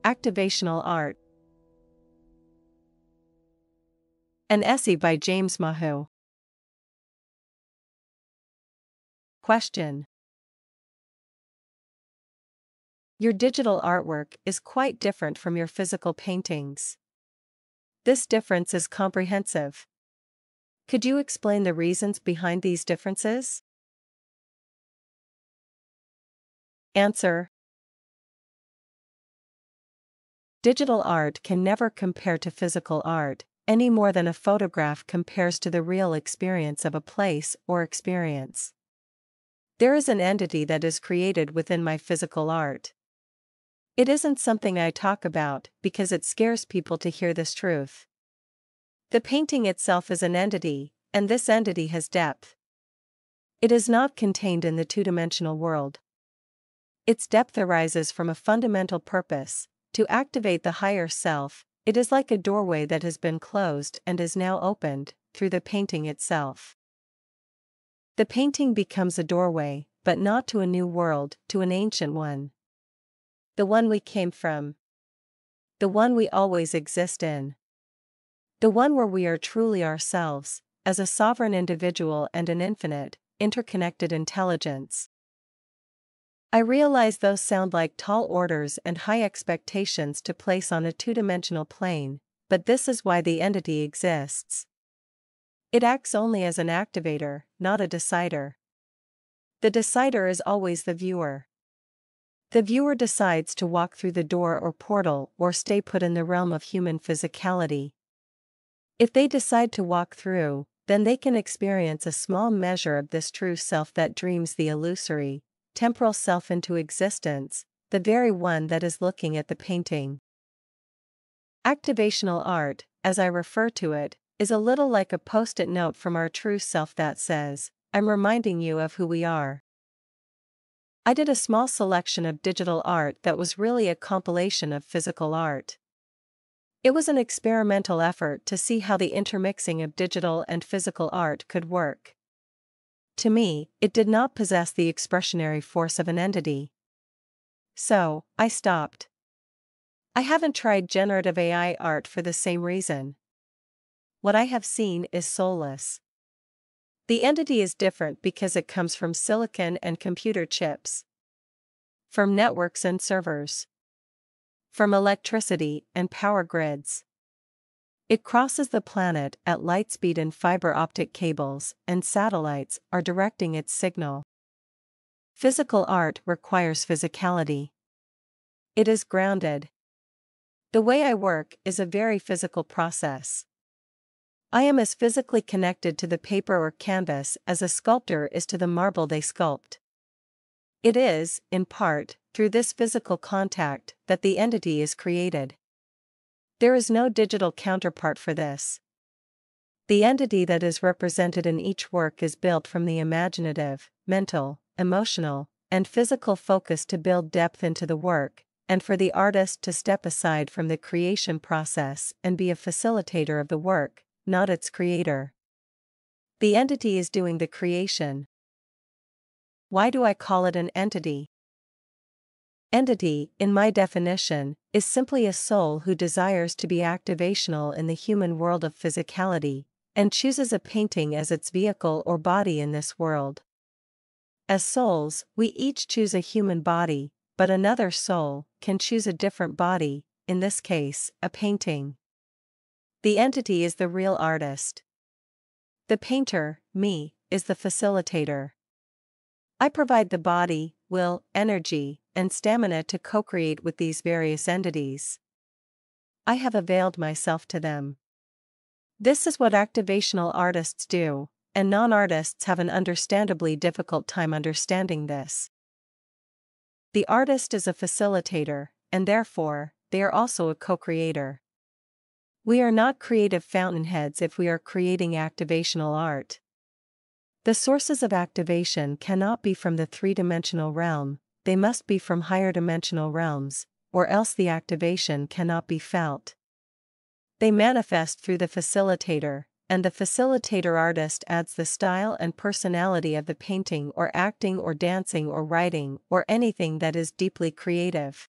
Activational Art. An essay by James MAHU. Question. Your digital artwork is quite different from your physical paintings. This difference is comprehensive. Could you explain the reasons behind these differences? Answer. Digital art can never compare to physical art, any more than a photograph compares to the real experience of a place or experience. There is an entity that is created within my physical art. It isn't something I talk about because it scares people to hear this truth. The painting itself is an entity, and this entity has depth. It is not contained in the two-dimensional world. Its depth arises from a fundamental purpose: to activate the higher self. It is like a doorway that has been closed and is now opened, through the painting itself. The painting becomes a doorway, but not to a new world, to an ancient one. The one we came from. The one we always exist in. The one where we are truly ourselves, as a sovereign individual and an infinite, interconnected intelligence. I realize those sound like tall orders and high expectations to place on a two-dimensional plane, but this is why the entity exists. It acts only as an activator, not a decider. The decider is always the viewer. The viewer decides to walk through the door or portal or stay put in the realm of human physicality. If they decide to walk through, then they can experience a small measure of this true self that dreams the illusory, temporal self into existence, the very one that is looking at the painting. Activational art, as I refer to it, is a little like a post-it note from our true self that says, "I'm reminding you of who we are." I did a small selection of digital art that was really a compilation of physical art. It was an experimental effort to see how the intermixing of digital and physical art could work. To me, it did not possess the expressionary force of an entity. So, I stopped. I haven't tried generative AI art for the same reason. What I have seen is soulless. The entity is different because it comes from silicon and computer chips, from networks and servers, from electricity and power grids. It crosses the planet at light speed, and fiber optic cables and satellites are directing its signal. Physical art requires physicality. It is grounded. The way I work is a very physical process. I am as physically connected to the paper or canvas as a sculptor is to the marble they sculpt. It is, in part, through this physical contact that the entity is created. There is no digital counterpart for this. The entity that is represented in each work is built from the imaginative, mental, emotional, and physical focus to build depth into the work, and for the artist to step aside from the creation process and be a facilitator of the work, not its creator. The entity is doing the creation. Why do I call it an entity? Entity, in my definition, is simply a soul who desires to be activational in the human world of physicality, and chooses a painting as its vehicle or body in this world. As souls, we each choose a human body, but another soul can choose a different body, in this case, a painting. The entity is the real artist. The painter, me, is the facilitator. I provide the body, will, energy, and stamina to co-create with these various entities. I have availed myself to them. This is what activational artists do, and non-artists have an understandably difficult time understanding this. The artist is a facilitator, and therefore, they are also a co-creator. We are not creative fountainheads if we are creating activational art. The sources of activation cannot be from the three-dimensional realm, they must be from higher dimensional realms, or else the activation cannot be felt. They manifest through the facilitator, and the facilitator artist adds the style and personality of the painting or acting or dancing or writing or anything that is deeply creative.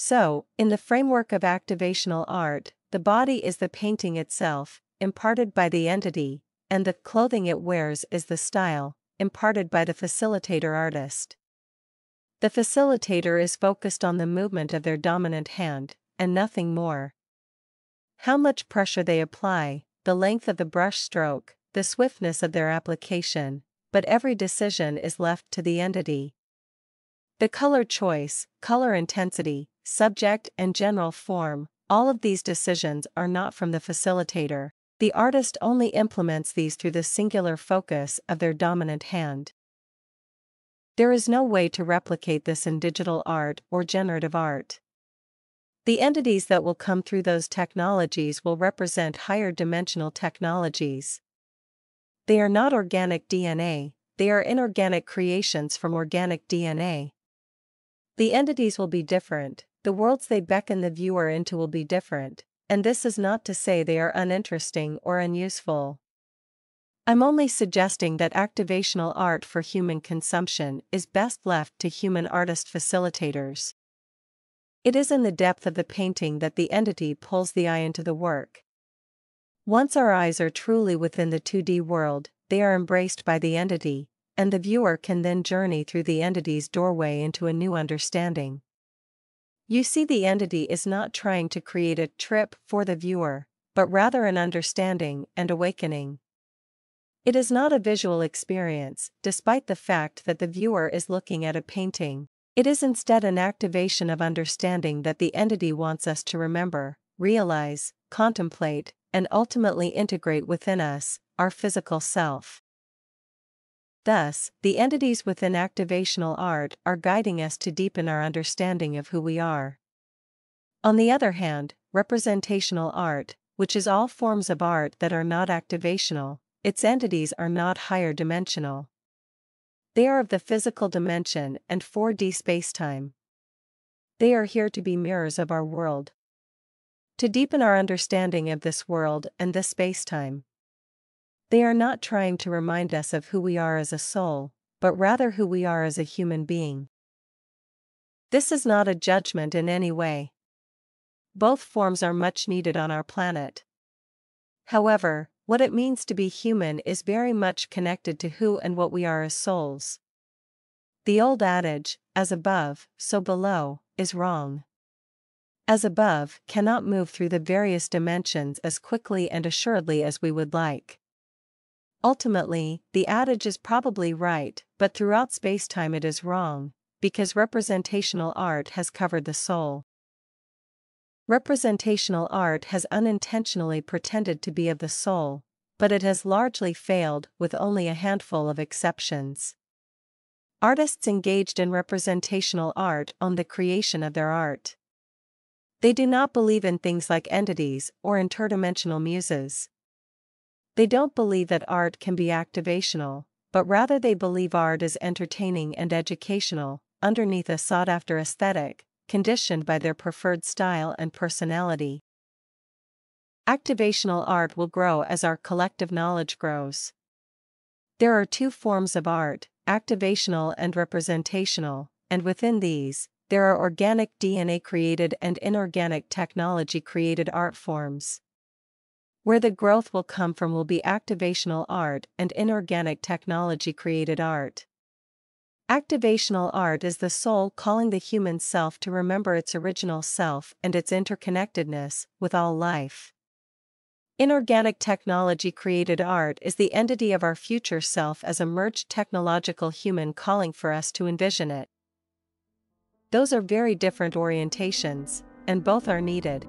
So, in the framework of activational art, the body is the painting itself, imparted by the entity, and the clothing it wears is the style, imparted by the facilitator artist. The facilitator is focused on the movement of their dominant hand, and nothing more. How much pressure they apply, the length of the brush stroke, the swiftness of their application, but every decision is left to the entity. The color choice, color intensity, subject and general form, all of these decisions are not from the facilitator. The artist only implements these through the singular focus of their dominant hand. There is no way to replicate this in digital art or generative art. The entities that will come through those technologies will represent higher dimensional technologies. They are not organic DNA, they are inorganic creations from organic DNA. The entities will be different, the worlds they beckon the viewer into will be different, and this is not to say they are uninteresting or unuseful. I'm only suggesting that activational art for human consumption is best left to human artist facilitators. It is in the depth of the painting that the entity pulls the eye into the work. Once our eyes are truly within the 2D world, they are embraced by the entity, and the viewer can then journey through the entity's doorway into a new understanding. You see, the entity is not trying to create a trip for the viewer, but rather an understanding and awakening. It is not a visual experience, despite the fact that the viewer is looking at a painting. It is instead an activation of understanding that the entity wants us to remember, realize, contemplate, and ultimately integrate within us, our physical self. Thus, the entities within activational art are guiding us to deepen our understanding of who we are. On the other hand, representational art, which is all forms of art that are not activational, its entities are not higher dimensional. They are of the physical dimension and 4D spacetime. They are here to be mirrors of our world, to deepen our understanding of this world and this spacetime. They are not trying to remind us of who we are as a soul, but rather who we are as a human being. This is not a judgment in any way. Both forms are much needed on our planet. However, what it means to be human is very much connected to who and what we are as souls. The old adage, as above, so below, is wrong. As above cannot move through the various dimensions as quickly and assuredly as we would like. Ultimately, the adage is probably right, but throughout spacetime it is wrong, because representational art has covered the soul. Representational art has unintentionally pretended to be of the soul, but it has largely failed, with only a handful of exceptions. Artists engaged in representational art own the creation of their art. They do not believe in things like entities or interdimensional muses. They don't believe that art can be activational, but rather they believe art is entertaining and educational, underneath a sought-after aesthetic, conditioned by their preferred style and personality. Activational art will grow as our collective knowledge grows. There are two forms of art, activational and representational, and within these, there are organic DNA-created and inorganic technology-created art forms. Where the growth will come from will be activational art and inorganic technology-created art. Activational art is the soul calling the human self to remember its original self and its interconnectedness with all life. Inorganic technology-created art is the entity of our future self as a merged technological human calling for us to envision it. Those are very different orientations, and both are needed.